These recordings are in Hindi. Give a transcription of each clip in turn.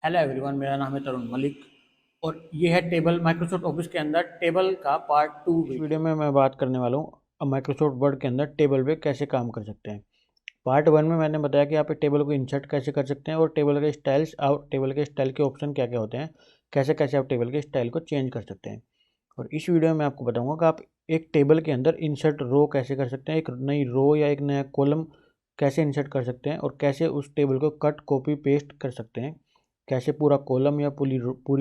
हेलो एवरीवन, मेरा नाम है तरुण मलिक और ये है टेबल माइक्रोसॉफ्ट ऑफिस के अंदर टेबल का पार्ट 2 इस वीडियो में मैं बात करने वाला हूँ माइक्रोसॉफ्ट वर्ड के अंदर टेबल पे कैसे काम कर सकते हैं। पार्ट 1 में मैंने बताया कि आप एक टेबल को इंसर्ट कैसे कर सकते हैं और टेबल के स्टाइल्स और टेबल के स्टाइल के ऑप्शन क्या क्या होते हैं, कैसे कैसे आप टेबल के स्टाइल को चेंज कर सकते हैं। और इस वीडियो में मैं आपको बताऊंगा कि आप एक टेबल के अंदर इंसर्ट रो कैसे कर सकते हैं, एक नई रो या एक नया कॉलम कैसे इंसर्ट कर सकते हैं और कैसे उस टेबल को कट कॉपी पेस्ट कर सकते हैं, कैसे पूरा कॉलम या पूरी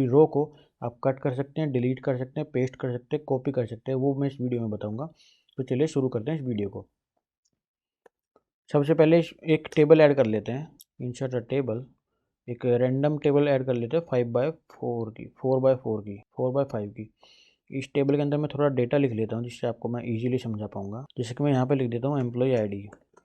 रो को आप कट कर सकते हैं, डिलीट कर सकते हैं, पेस्ट कर सकते हैं, कॉपी कर सकते हैं, वो मैं इस वीडियो में बताऊंगा। तो चलिए शुरू करते हैं इस वीडियो को। सबसे पहले एक टेबल ऐड कर लेते हैं, इंसर्ट अ टेबल। एक रैंडम टेबल ऐड कर लेते हैं 5x4 की, 4x4 की, 4x5 की। इस टेबल के अंदर मैं थोड़ा डेटा लिख लेता हूँ जिससे आपको मैं इजीली समझा पाऊंगा। जैसे कि मैं यहाँ पे लिख देता हूँ एम्प्लॉय आईडी,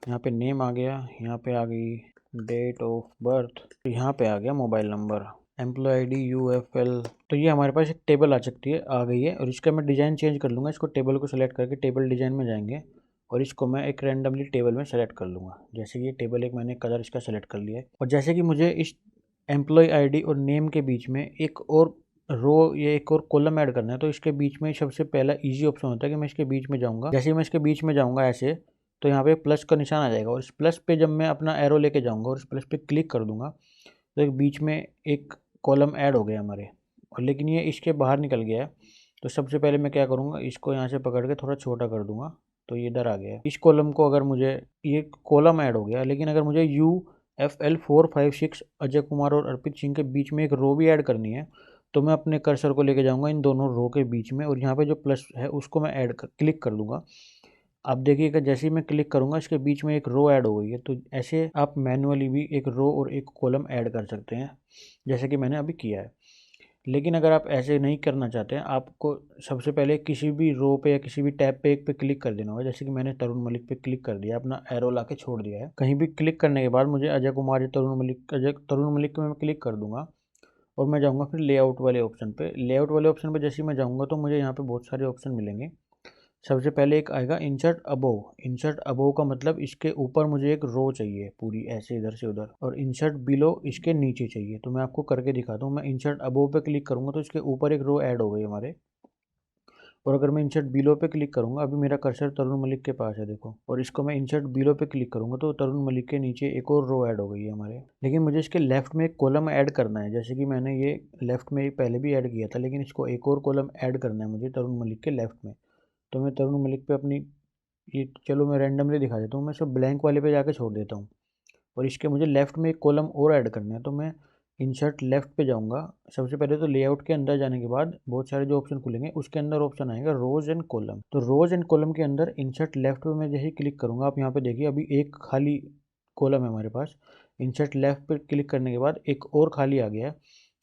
यहाँ पे नेम आ गया, यहाँ पे आ गई डेट ऑफ बर्थ, यहाँ पे आ गया mobile number, employee ID UFL। तो ये हमारे पास एक टेबल आ सकती है, आ गई है। और इसका मैं डिज़ाइन चेंज कर लूँगा। इसको टेबल को सेलेक्ट करके टेबल डिज़ाइन में जाएंगे और इसको मैं एक रैंडमली टेबल में सेलेक्ट कर लूँगा। जैसे कि ये टेबल एक मैंने कलर इसका सेलेक्ट कर लिया है। और जैसे कि मुझे इस एम्प्लॉय आईडी और नेम के बीच में एक और रो या एक और कॉलम ऐड करना है, तो इसके बीच में सबसे पहला इजी ऑप्शन होता है कि मैं इसके बीच में जाऊंगा। जैसे ही मैं इसके बीच में जाऊंगा ऐसे, तो यहाँ पे प्लस का निशान आ जाएगा और इस प्लस पे जब मैं अपना एरो लेके जाऊंगा और इस प्लस पे क्लिक कर दूंगा, तो एक बीच में एक कॉलम ऐड हो गया हमारे। और लेकिन ये इसके बाहर निकल गया है। तो सबसे पहले मैं क्या करूँगा, इसको यहाँ से पकड़ के थोड़ा छोटा कर दूंगा, तो ये इधर आ गया। इस कॉलम को अगर मुझे, ये कॉलम ऐड हो गया, लेकिन अगर मुझे UFL456 अजय कुमार और अर्पित सिंह के बीच में एक रो भी ऐड करनी है, तो मैं अपने कर्सर को लेके जाऊंगा इन दोनों रो के बीच में और यहाँ पे जो प्लस है उसको मैं क्लिक कर दूंगा। आप देखिएगा जैसे ही मैं क्लिक करूंगा इसके बीच में एक रो ऐड हो गई है। तो ऐसे आप मैनुअली भी एक रो और एक कॉलम ऐड कर सकते हैं, जैसे कि मैंने अभी किया है। लेकिन अगर आप ऐसे नहीं करना चाहते हैं, आपको सबसे पहले किसी भी रो पे या किसी भी टैब पे एक पे क्लिक कर देना होगा। जैसे कि मैंने तरुण मलिक पे क्लिक कर दिया, अपना एरो ला के छोड़ दिया है। कहीं भी क्लिक करने के बाद मुझे अजय कुमार या तरुण मलिक पे मैं क्लिक कर दूंगा और मैं जाऊंगा फिर लेआउट वाले ऑप्शन पे। लेआउट वाले ऑप्शन पे जैसे ही मैं जाऊंगा तो मुझे यहाँ पे बहुत सारे ऑप्शन मिलेंगे। सबसे पहले एक आएगा इंसर्ट अबोव। इंसर्ट अबोव का मतलब इसके ऊपर मुझे एक रो चाहिए पूरी ऐसे इधर से उधर, और इंसर्ट बिलो इसके नीचे चाहिए। तो मैं आपको करके दिखाता हूँ। मैं इंसर्ट अबोव पे क्लिक करूंगा तो इसके ऊपर एक रो ऐड हो गई हमारे। और अगर मैं इंसर्ट बिलो पे क्लिक करूंगा, अभी मेरा कर्सर तरुण मलिक के पास है देखो, और इसको मैं इंसर्ट बिलो पे क्लिक करूंगा तो तरुण मलिक के नीचे एक और रो ऐड हो गई है हमारे। लेकिन मुझे इसके लेफ्ट में एक कॉलम ऐड करना है। जैसे कि मैंने ये लेफ्ट में पहले भी ऐड किया था, लेकिन इसको एक और कॉलम ऐड करना है मुझे तरुण मलिक के लेफ्ट में। तो मैं तरुण मलिक पे अपनी, ये चलो मैं रैंडमली दिखा देता हूँ। मैं इसको ब्लैंक वाले पे जाके छोड़ देता हूँ और इसके मुझे लेफ्ट में एक कॉलम और ऐड करना है। तो मैं इंसर्ट लेफ्ट पे जाऊँगा। सबसे पहले तो लेआउट के अंदर जाने के बाद बहुत सारे जो ऑप्शन खुलेंगे उसके अंदर ऑप्शन आएगा रोज एंड कॉलम। तो रोज एंड कॉलम के अंदर इंसर्ट लेफ्ट पे मैं जैसे ही क्लिक करूँगा, आप यहाँ पे देखिए अभी एक खाली कॉलम है हमारे पास। इंसर्ट लेफ्ट पे क्लिक करने के बाद एक और खाली आ गया है।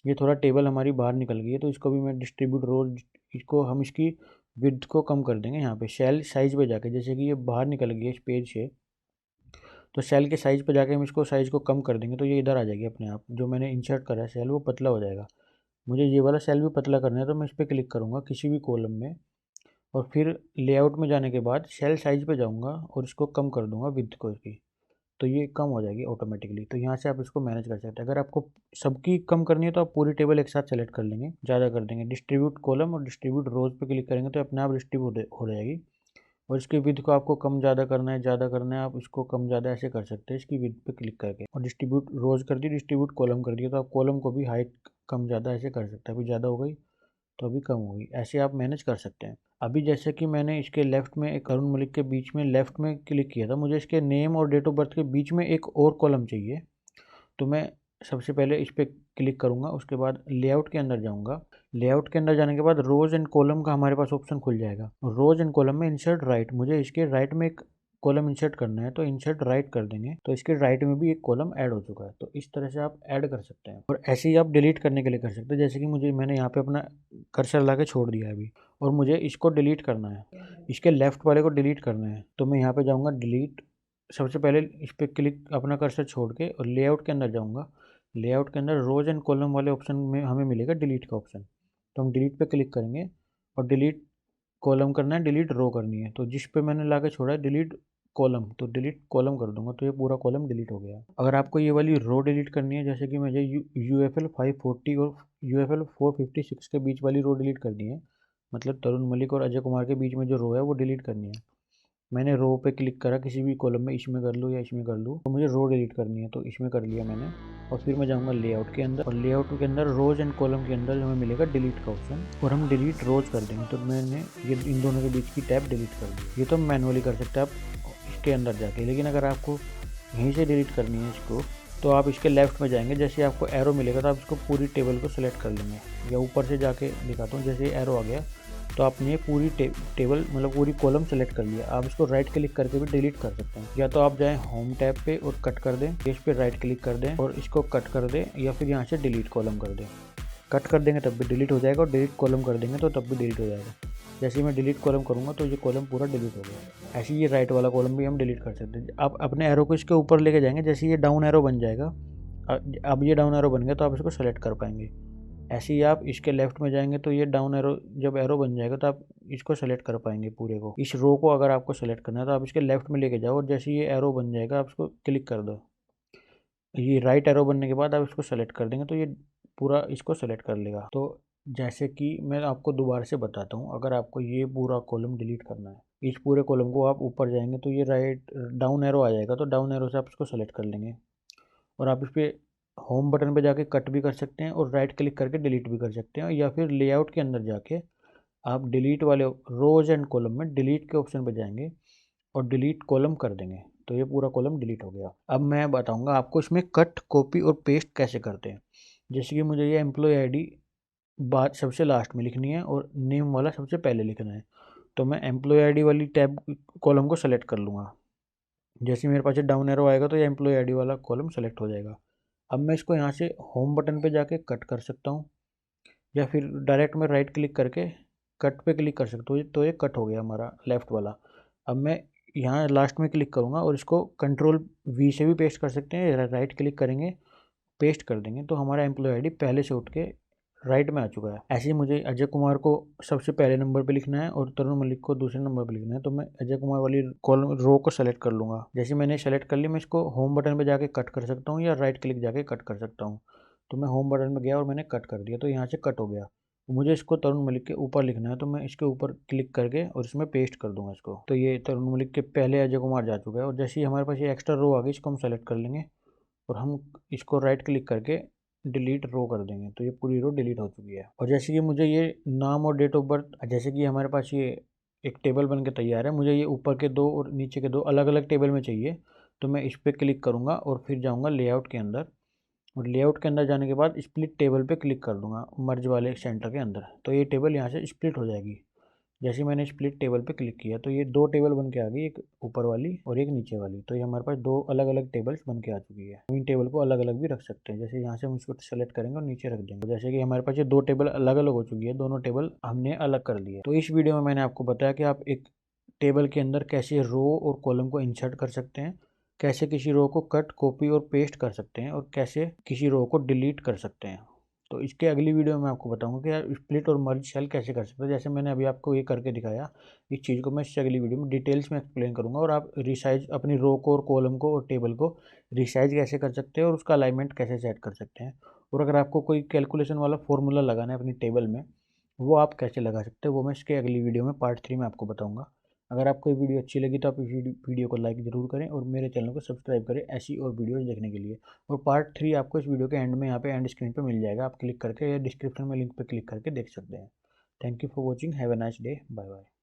ये थोड़ा टेबल हमारी बाहर निकल गई है, तो इसको भी मैं डिस्ट्रीब्यूट रोज, इसको हम इसकी विड्थ को कम कर देंगे। यहाँ पे सेल साइज पे जाके, जैसे कि ये बाहर निकल गई है इस पेज से, तो सेल के साइज पे जाके हम इसको साइज को कम कर देंगे तो ये इधर आ जाएगी अपने आप। जो मैंने इंसर्ट करा है सेल वो पतला हो जाएगा। मुझे ये वाला सेल भी पतला करना है तो मैं इस पर क्लिक करूँगा किसी भी कॉलम में, और फिर लेआउट में जाने के बाद सेल साइज पे जाऊँगा और इसको कम कर दूँगा विड्थ को इसकी। तो ये कम हो जाएगी ऑटोमेटिकली। तो यहाँ से आप इसको मैनेज कर सकते हैं। अगर आपको सबकी कम करनी है तो आप पूरी टेबल एक साथ सेलेक्ट कर लेंगे, ज़्यादा कर देंगे, डिस्ट्रीब्यूट कॉलम और डिस्ट्रीब्यूट रोज पे क्लिक करेंगे तो अपने आप डिस्ट्रीब्यूट हो जाएगी। और इसकी विड्थ को आपको कम ज़्यादा करना है, ज़्यादा करना है, आप इसको कम ज़्यादा ऐसे कर सकते हैं इसकी विड्थ पे क्लिक करके। और डिस्ट्रीब्यूट रोज कर दी, डिस्ट्रीब्यूट कॉलम कर दिया, तो आप कॉलम को भी हाइट कम ज़्यादा ऐसे कर सकते हैं। अभी ज़्यादा हो गई तो अभी कम हो गई, ऐसे आप मैनेज कर सकते हैं। अभी जैसे कि मैंने इसके लेफ्ट में एक अरुण मलिक के बीच में लेफ्ट में क्लिक किया था, मुझे इसके नेम और डेट ऑफ बर्थ के बीच में एक और कॉलम चाहिए। तो मैं सबसे पहले इस पर क्लिक करूँगा, उसके बाद लेआउट के अंदर जाऊँगा। लेआउट के अंदर जाने के बाद रोज एंड कॉलम का हमारे पास ऑप्शन खुल जाएगा। रोज एंड कॉलम में इंसर्ट राइट, मुझे इसके राइट में एक कॉलम इंसर्ट करना है तो इंसर्ट राइट कर देंगे, तो इसके राइट में भी एक कॉलम ऐड हो चुका है। तो इस तरह से आप ऐड कर सकते हैं और ऐसे ही आप डिलीट करने के लिए कर सकते हैं। जैसे कि मैंने यहाँ पे अपना कर्सर ला के छोड़ दिया है अभी, और मुझे इसको डिलीट करना है, इसके लेफ्ट वाले को डिलीट करना है। तो मैं यहाँ पे जाऊँगा डिलीट। सबसे पहले इस पर क्लिक, अपना कर्सर छोड़ के, और लेआउट के अंदर जाऊँगा। लेआउट के अंदर रोज एंड कॉलम वाले ऑप्शन में हमें मिलेगा डिलीट का ऑप्शन, तो हम डिलीट पे क्लिक करेंगे। और डिलीट कॉलम करना है, डिलीट रो करनी है, तो जिस पे मैंने ला के छोड़ा है डिलीट कॉलम, तो डिलीट कॉलम कर दूंगा तो ये पूरा कॉलम डिलीट हो गया। अगर आपको ये वाली रो डिलीट करनी है, जैसे कि मुझे UFL 540 और UFL 456 के बीच वाली रो डिलीट करनी है, मतलब तरुण मलिक और अजय कुमार के बीच में जो रो है वो डिलीट करनी है। मैंने रो पे क्लिक करा किसी भी कॉलम में, इसमें कर लूँ या इसमें कर लूँ, तो मुझे रो डिलीट करनी है तो इसमें कर लिया मैंने। और फिर मैं जाऊँगा लेआउट के अंदर, और लेआउट के अंदर रोज एंड कॉलम के अंदर हमें मिलेगा डिलीट का ऑप्शन, और हम डिलीट रोज कर देंगे। तो मैंने ये इन दोनों के बीच की टैब डिलीट कर दी। ये तो मैनुअली कर सकते हैं आप इसके अंदर जाके, लेकिन अगर आपको यहीं से डिलीट करनी है इसको, तो आप इसके लेफ्ट में जाएंगे, जैसे आपको एरो मिलेगा तो आप इसको पूरी टेबल को सेलेक्ट कर लेंगे, या ऊपर से जाके दिखाता हूँ, जैसे एरो आ गया तो आपने पूरी टेबल मतलब पूरी कॉलम सेलेक्ट कर लिया। आप इसको राइट क्लिक करके भी डिलीट कर सकते हैं, या तो आप जाएं होम टैब पे और कट कर दें, पेज पे राइट क्लिक कर दें और इसको कट कर दें, या फिर यहाँ से डिलीट कॉलम कर दें। कट कर देंगे तब भी डिलीट हो जाएगा, और डिलीट कॉलम कर देंगे तो तब भी डिलीट हो जाएगा। जैसे ही मैं डिलीट कॉलम करूँगा तो ये कॉलम पूरा डिलीट हो गया। ऐसे ही ये राइट वाला कॉलम भी हम डिलीट कर सकते हैं। आप अपने एरो को इसके ऊपर लेके जाएंगे, जैसे ये डाउन एरो बन जाएगा, अब ये डाउन एरो बन गया तो आप इसको सेलेक्ट कर पाएंगे। ऐसे ही आप इसके लेफ्ट में जाएंगे तो ये डाउन एरो, जब एरो बन जाएगा तो आप इसको सेलेक्ट कर पाएंगे पूरे को। इस रो को अगर आपको सेलेक्ट करना है तो आप इसके लेफ्ट में लेके जाओ, और जैसे ये एरो बन जाएगा आप इसको क्लिक कर दो। ये राइट एरो बनने के बाद आप इसको सेलेक्ट कर देंगे तो ये पूरा इसको सेलेक्ट कर लेगा। तो जैसे कि मैं आपको दोबारा से बताता हूँ, अगर आपको ये पूरा कॉलम डिलीट करना है, इस पूरे कॉलम को आप ऊपर जाएंगे तो ये राइट डाउन एरो आ जाएगा, तो डाउन एरो से आप इसको सेलेक्ट कर लेंगे, और आप इस पर होम बटन पे जाके कट भी कर सकते हैं और राइट क्लिक करके डिलीट भी कर सकते हैं, या फिर लेआउट के अंदर जाके आप डिलीट वाले रोज एंड कॉलम में डिलीट के ऑप्शन पे जाएंगे और डिलीट कॉलम कर देंगे, तो ये पूरा कॉलम डिलीट हो गया। अब मैं बताऊंगा आपको इसमें कट, कॉपी और पेस्ट कैसे करते हैं। जैसे कि मुझे ये एम्प्लॉय आईडी बात सबसे लास्ट में लिखनी है और नेम वाला सबसे पहले लिखना है, तो मैं एम्प्लॉय आईडी वाली टैब कॉलम को सेलेक्ट कर लूँगा। जैसे मेरे पास ये डाउन एरो आएगा तो ये एम्प्लॉय आईडी वाला कॉलम सेलेक्ट हो जाएगा। अब मैं इसको यहाँ से होम बटन पे जाके कट कर सकता हूँ, या फिर डायरेक्ट मैं राइट क्लिक करके कट पे क्लिक कर सकता हूँ, तो ये कट हो गया हमारा लेफ़्ट वाला। अब मैं यहाँ लास्ट में क्लिक करूँगा और इसको Ctrl+V से भी पेस्ट कर सकते हैं, राइट क्लिक करेंगे पेस्ट कर देंगे तो हमारा एम्प्लॉय आईडी पहले से उठ के राइट में आ चुका है। ऐसे ही मुझे अजय कुमार को सबसे पहले नंबर पे लिखना है और तरुण मलिक को दूसरे नंबर पे लिखना है, तो मैं अजय कुमार वाली कॉलम रो को सेलेक्ट कर लूँगा। जैसे मैंने सेलेक्ट कर लिया, मैं इसको होम बटन पे जाके कट कर सकता हूँ या राइट क्लिक जाके कट कर सकता हूँ। तो मैं होम बटन में गया और मैंने कट कर दिया, तो यहाँ से कट हो गया। मुझे इसको तरुण मलिक के ऊपर लिखना है, तो मैं इसके ऊपर क्लिक करके और इसमें पेस्ट कर दूंगा इसको, तो ये तरुण मलिक के पहले अजय कुमार जा चुका है। और जैसे ही हमारे पास ये एक्स्ट्रा रो आ गई, इसको हम सेलेक्ट कर लेंगे और हम इसको राइट क्लिक करके डिलीट रो कर देंगे, तो ये पूरी रो डिलीट हो चुकी है। और जैसे कि मुझे ये नाम और डेट ऑफ बर्थ, जैसे कि हमारे पास ये एक टेबल बन के तैयार है, मुझे ये ऊपर के दो और नीचे के दो अलग अलग टेबल में चाहिए, तो मैं इस पर क्लिक करूँगा और फिर जाऊँगा लेआउट के अंदर, और लेआउट के अंदर जाने के बाद स्प्लिट टेबल पे क्लिक कर दूंगा मर्ज वाले सेंटर के अंदर, तो ये टेबल यहाँ से स्प्लिट हो जाएगी। जैसे ही मैंने स्प्लिट टेबल पे क्लिक किया तो ये दो टेबल बन के आ गई, एक ऊपर वाली और एक नीचे वाली, तो ये हमारे पास दो अलग अलग टेबल्स बन के आ चुकी है। इन टेबल को अलग अलग भी रख सकते हैं, जैसे यहाँ से हम इसको सेलेक्ट करेंगे और नीचे रख देंगे, जैसे कि हमारे पास ये दो टेबल अलग अलग हो चुकी है, दोनों टेबल हमने अलग कर दिए। तो इस वीडियो में मैंने आपको बताया कि आप एक टेबल के अंदर कैसे रो और कॉलम को इंसर्ट कर सकते हैं, कैसे किसी रो को कट, कॉपी और पेस्ट कर सकते हैं, और कैसे किसी रो को डिलीट कर सकते हैं। तो इसके अगली वीडियो में आपको बताऊंगा कि यार स्प्लिट और मर्ज सेल कैसे कर सकते हैं। जैसे मैंने अभी आपको ये करके दिखाया, इस चीज़ को मैं इससे अगली वीडियो में डिटेल्स में एक्सप्लेन करूंगा, और आप रिसाइज अपनी रो को और कॉलम को और टेबल को रिसाइज कैसे कर सकते हैं और उसका अलाइनमेंट कैसे सेट कर सकते हैं। और अगर आपको कोई कैलकुलेशन वाला फॉर्मूला लगाना है अपनी टेबल में, वो आप कैसे लगा सकते हैं, वो मैं इसके अगली वीडियो में पार्ट 3 में आपको बताऊँगा। अगर आपको ये वीडियो अच्छी लगी तो आप इस वीडियो को लाइक ज़रूर करें और मेरे चैनल को सब्सक्राइब करें ऐसी और वीडियोज़ देखने के लिए। और पार्ट 3 आपको इस वीडियो के एंड में यहाँ पे एंड स्क्रीन पे मिल जाएगा, आप क्लिक करके या डिस्क्रिप्शन में लिंक पे क्लिक करके देख सकते हैं। Thank you for watching, have a nice day, bye bye.